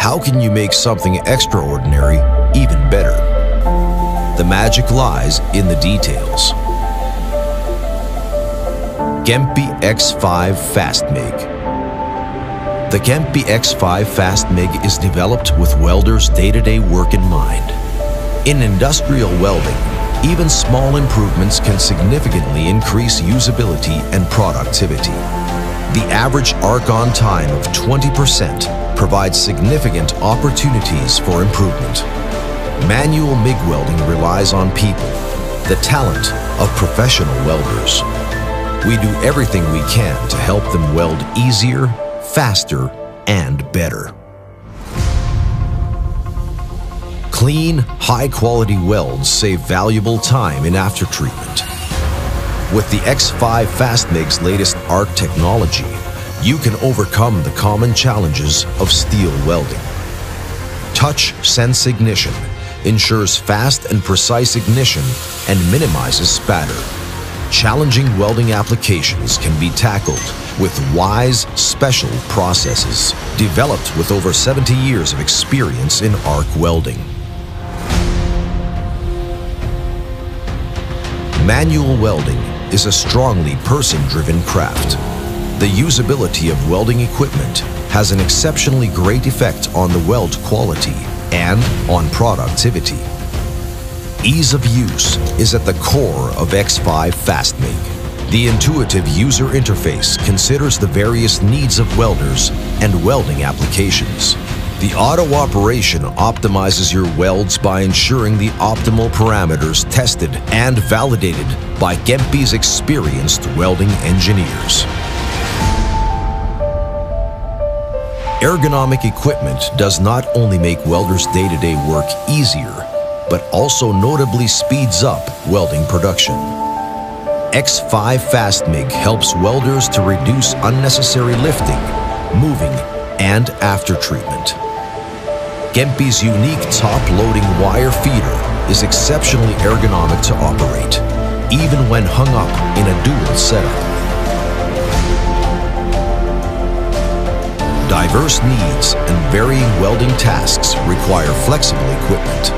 How can you make something extraordinary even better? The magic lies in the details. Kemppi X5 FastMig. The Kemppi X5 FastMig is developed with welders' day-to-day work in mind. In industrial welding, even small improvements can significantly increase usability and productivity. The average arc-on time of 20% provides significant opportunities for improvement. Manual MIG welding relies on people, the talent of professional welders. We do everything we can to help them weld easier, faster, and better. Clean, high-quality welds save valuable time in aftertreatment. With the X5 FastMig's latest arc technology, you can overcome the common challenges of steel welding. Touch Sense Ignition ensures fast and precise ignition and minimizes spatter. Challenging welding applications can be tackled with wise, special processes developed with over 70 years of experience in arc welding. Manual welding is a strongly person-driven craft. The usability of welding equipment has an exceptionally great effect on the weld quality and on productivity. Ease of use is at the core of X5 FastMig. The intuitive user interface considers the various needs of welders and welding applications. The auto operation optimizes your welds by ensuring the optimal parameters tested and validated by Kemppi's experienced welding engineers. Ergonomic equipment does not only make welders' day-to-day work easier, but also notably speeds up welding production. X5 FastMig helps welders to reduce unnecessary lifting, moving, and aftertreatment. Kemppi's unique top-loading wire feeder is exceptionally ergonomic to operate, even when hung up in a dual setup. Diverse needs and varying welding tasks require flexible equipment.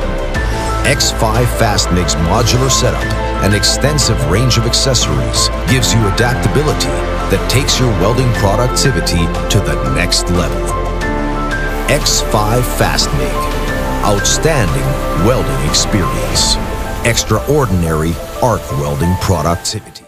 X5 FastMig's modular setup and extensive range of accessories gives you adaptability that takes your welding productivity to the next level. X5 FastMig. Outstanding welding experience. Extraordinary arc welding productivity.